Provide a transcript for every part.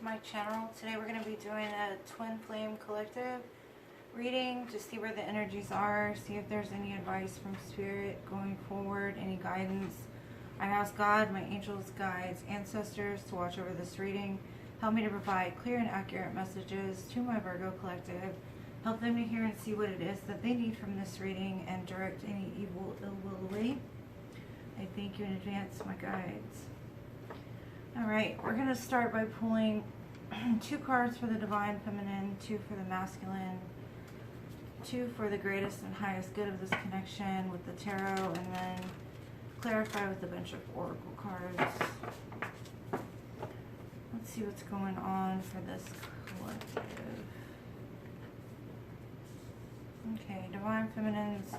to my channel. Today we're going to be doing a twin flame collective reading to see where the energies are, see if there's any advice from spirit going forward, any guidance. I ask God, my angels, guides, ancestors to watch over this reading, help me to provide clear and accurate messages to my Virgo collective, help them to hear and see what it is that they need from this reading, and direct any evil, ill will away. I thank you in advance, my guides. Alright, we're going to start by pulling 2 cards for the Divine Feminine, 2 for the Masculine, 2 for the greatest and highest good of this connection with the Tarot, and then clarify with a bunch of Oracle cards. Let's see what's going on for this collective. Okay, Divine Feminines,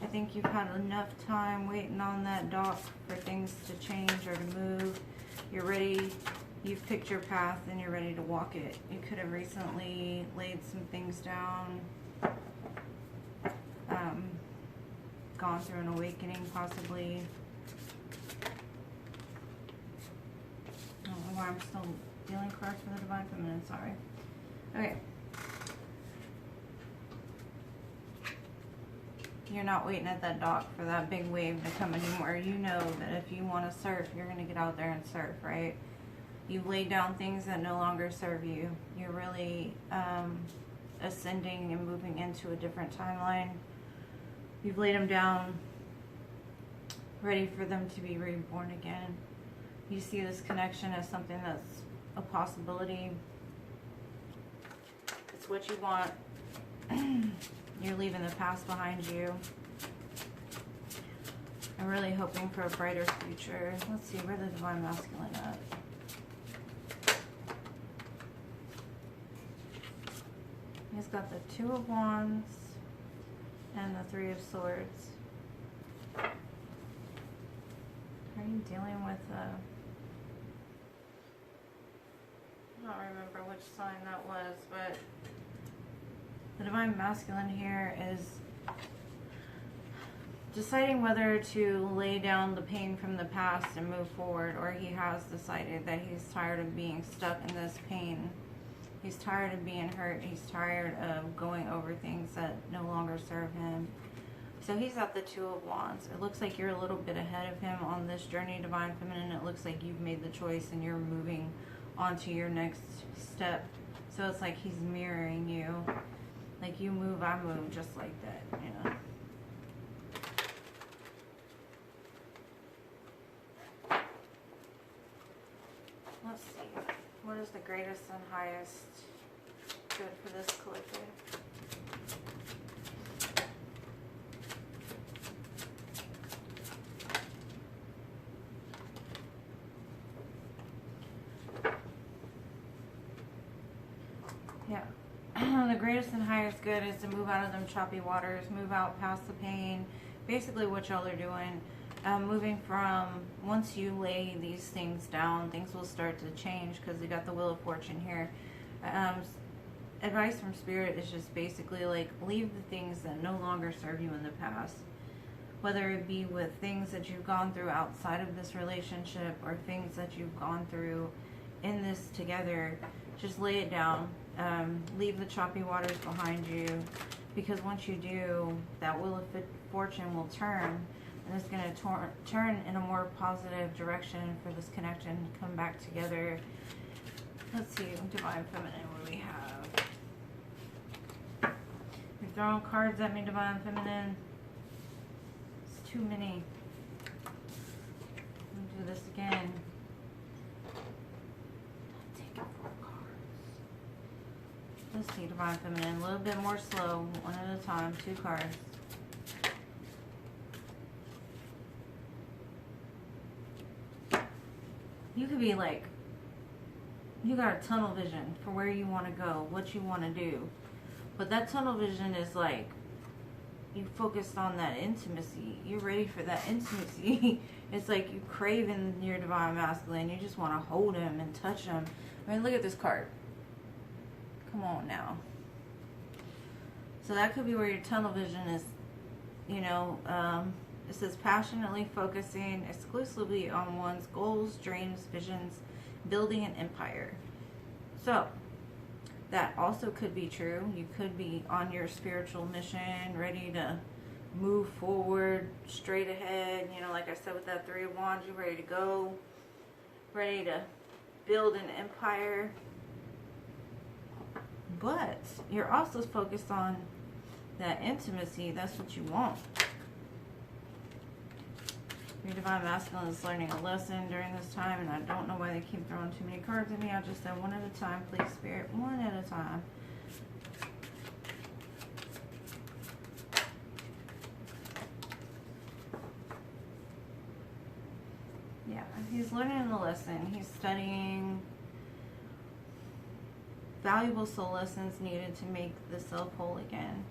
I think you've had enough time waiting on that dock for things to change or to move. You're ready, you've picked your path and you're ready to walk it. You could have recently laid some things down, gone through an awakening possibly. I don't know why I'm still dealing cards for the Divine Feminine, sorry. Okay. You're not waiting at that dock for that big wave to come anymore. You know that if you want to surf, you're going to get out there and surf, right? You've laid down things that no longer serve you. You're really ascending and moving into a different timeline. You've laid them down, ready for them to be reborn again. You see this connection as something that's a possibility. It's what you want. You're leaving the past behind you. I'm really hoping for a brighter future. Let's see, where the Divine Masculine at? He's got the 2 of Wands and the 3 of Swords. Are you dealing with I don't remember which sign that was, but the Divine Masculine here is deciding whether to lay down the pain from the past and move forward, or he has decided that he's tired of being stuck in this pain. He's tired of being hurt. He's tired of going over things that no longer serve him. So he's at the 2 of Wands. It looks like you're a little bit ahead of him on this journey, Divine Feminine. It looks like you've made the choice and you're moving on to your next step. So it's like he's mirroring you. Like you move, I move, just like that, you know. Let's see. What is the greatest and highest good for this collective? Yeah. The greatest and highest good is to move out of them choppy waters, move out past the pain. Basically what y'all are doing, moving from, once you lay these things down, things will start to change because you got the Wheel of Fortune here. Advice from Spirit is just basically like, leave the things that no longer serve you in the past. Whether it be with things that you've gone through outside of this relationship or things that you've gone through in this together, just lay it down. Leave the choppy waters behind you, because once you do, that Wheel of Fortune will turn, and it's going to turn in a more positive direction for this connection to come back together. Let's see, Divine Feminine, what do we have? You're throwing cards at me, Divine Feminine. It's too many. Let me do this again. Let's see, Divine Feminine, a little bit more slow, one at a time, 2 cards. You could be like, you got a tunnel vision for where you want to go, what you want to do. But that tunnel vision is like, you focused on that intimacy. You're ready for that intimacy. It's like you craving your Divine Masculine. You just want to hold him and touch him. I mean, look at this card. Come on now. So that could be where your tunnel vision is, you know, It says passionately focusing exclusively on one's goals, dreams, visions, building an empire. So, that also could be true. You could be on your spiritual mission, ready to move forward, straight ahead. You know, like I said with that Three of Wands, you're ready to go, ready to build an empire. But you're also focused on that intimacy. That's what you want. Your Divine Masculine is learning a lesson during this time, and I don't know why they keep throwing too many cards at me. I just said one at a time, please, Spirit. One at a time. Yeah, he's learning the lesson. He's studying valuable soul lessons needed to make the self whole again.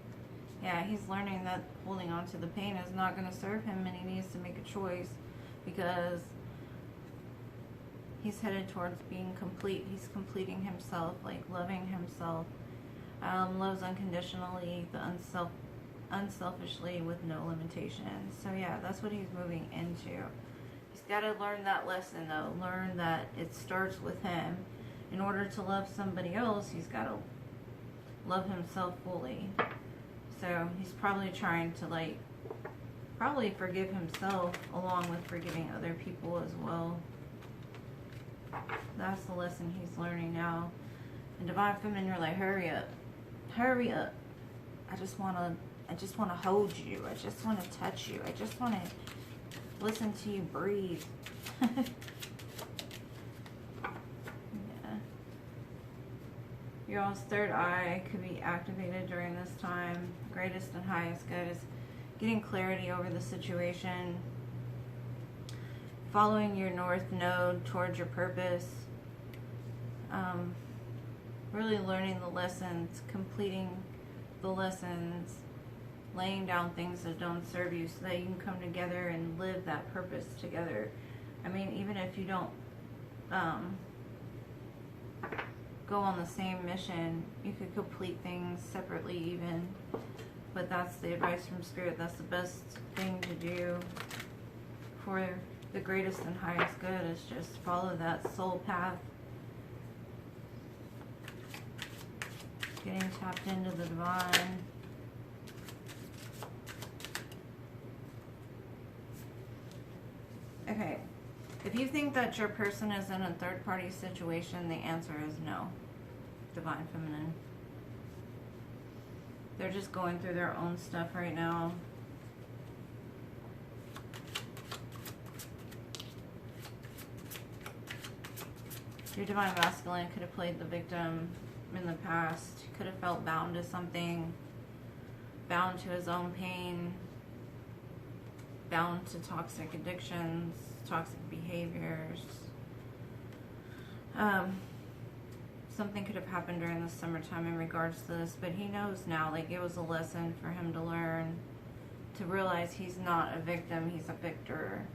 Yeah, he's learning that holding on to the pain is not going to serve him, and he needs to make a choice because he's headed towards being complete. He's completing himself, like loving himself. Loves unconditionally, unselfishly with no limitations. So yeah, that's what he's moving into. He's got to learn that lesson though. Learn that it starts with him. In order to love somebody else, he's got to love himself fully. So he's probably trying to probably forgive himself along with forgiving other people as well. That's the lesson he's learning now. And Divine Feminine, you're like, hurry up. Hurry up. I just want to hold you. I just want to touch you. I just want to listen to you breathe. Your all's third eye could be activated during this time. Greatest and highest good is getting clarity over the situation, following your north node towards your purpose, really learning the lessons, completing the lessons, laying down things that don't serve you so that you can come together and live that purpose together. I mean, even if you don't go on the same mission, you could complete things separately even, but that's the advice from Spirit. That's the best thing to do for the greatest and highest good, is just follow that soul path, getting tapped into the divine. Okay, if you think that your person is in a third-party situation, the answer is no, Divine Feminine. They're just going through their own stuff right now. Your Divine Masculine could have played the victim in the past. Could have felt bound to something, bound to his own pain, bound to toxic addictions, toxic behaviors. Something could have happened during the summertime in regards to this, but he knows now, like, it was a lesson for him to learn, to realize he's not a victim, he's a victor.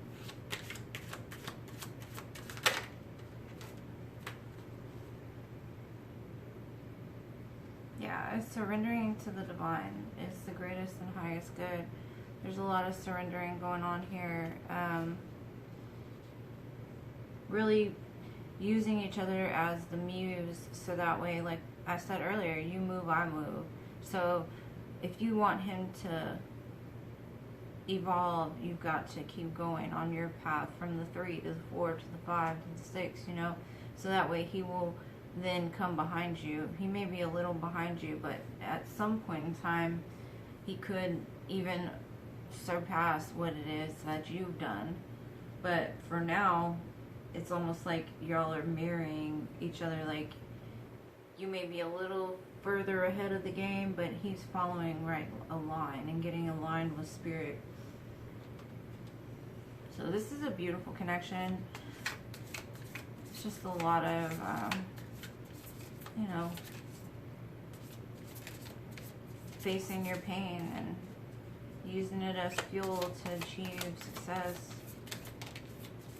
Yeah, surrendering to the divine is the greatest and highest good. There's a lot of surrendering going on here. Really using each other as the muse, so that way, like I said earlier, you move, I move. So if you want him to evolve, you've got to keep going on your path from the 3 to the 4 to the 5 to the 6, you know, so that way he will then come behind you. He may be a little behind you, but at some point in time he could even surpass what it is that you've done. But for now, it's almost like y'all are mirroring each other. Like, you may be a little further ahead of the game, but he's following right a line and getting aligned with Spirit. So this is a beautiful connection. It's just a lot of you know, facing your pain and using it as fuel to achieve success.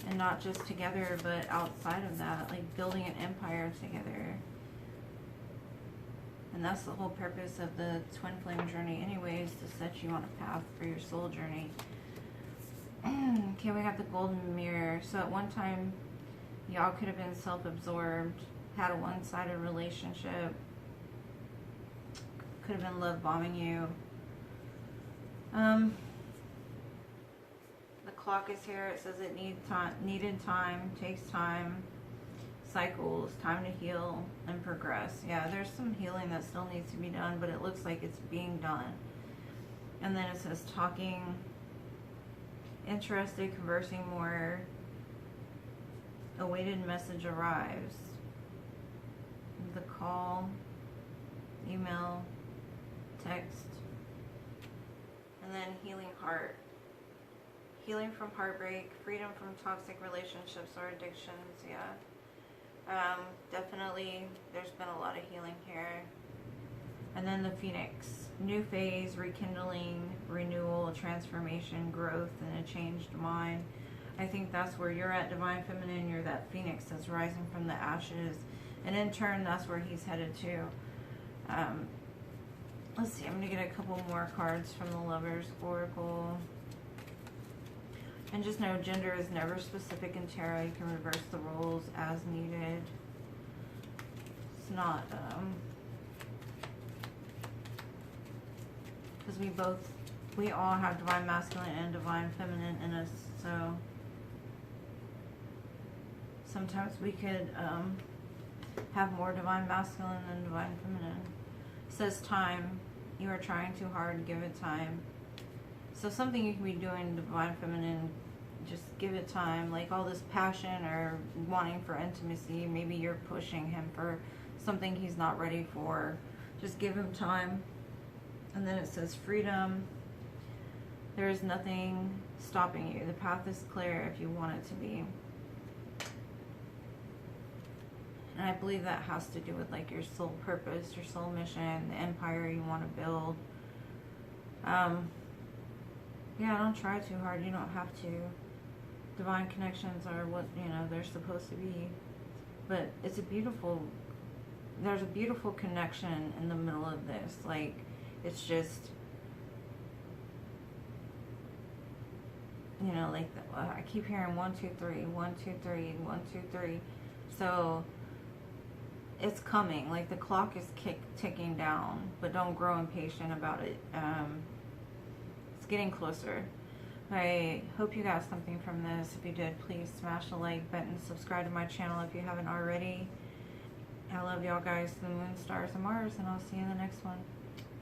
And not just together, but outside of that, like building an empire together. And that's the whole purpose of the twin flame journey anyways, to set you on a path for your soul journey. Okay, we got the golden mirror. So at one time, y'all could have been self-absorbed, had a one-sided relationship. Could have been love bombing you. The clock is here. It says it needed time, takes time, cycles, time to heal and progress. Yeah, there's some healing that still needs to be done, but it looks like it's being done. And then it says talking, interested, conversing more, awaited message arrives. The call, email, text, and then healing heart. Healing from heartbreak, freedom from toxic relationships or addictions, yeah. Definitely, there's been a lot of healing here. And then the Phoenix, new phase, rekindling, renewal, transformation, growth, and a changed mind. I think that's where you're at, Divine Feminine. You're that Phoenix that's rising from the ashes. And in turn, that's where he's headed to. Let's see, I'm going to get a couple more cards from the Lovers Oracle. And just know gender is never specific in tarot. You can reverse the roles as needed. It's not, because we all have Divine Masculine and Divine Feminine in us, so sometimes we could have more Divine Masculine than Divine Feminine. It says time. You are trying too hard, give it time. So something you can be doing Divine Feminine, just give it time. Like all this passion or wanting for intimacy, maybe you're pushing him for something he's not ready for. Just give him time. And then it says freedom. There is nothing stopping you. The path is clear if you want it to be. And I believe that has to do with like your soul purpose, your soul mission, the empire you want to build. Yeah, don't try too hard. You don't have to. Divine connections are what, you know, they're supposed to be. But it's a beautiful, there's a beautiful connection in the middle of this. Like, it's just, you know, like, I keep hearing 1, 2, 3, 1, 2, 3, 1, 2, 3. So, it's coming. Like, the clock is ticking down, but don't grow impatient about it. It's getting closer. I hope you got something from this. If you did, please smash the like button, subscribe to my channel if you haven't already. I love y'all guys, the moon, stars, and Mars, and I'll see you in the next one.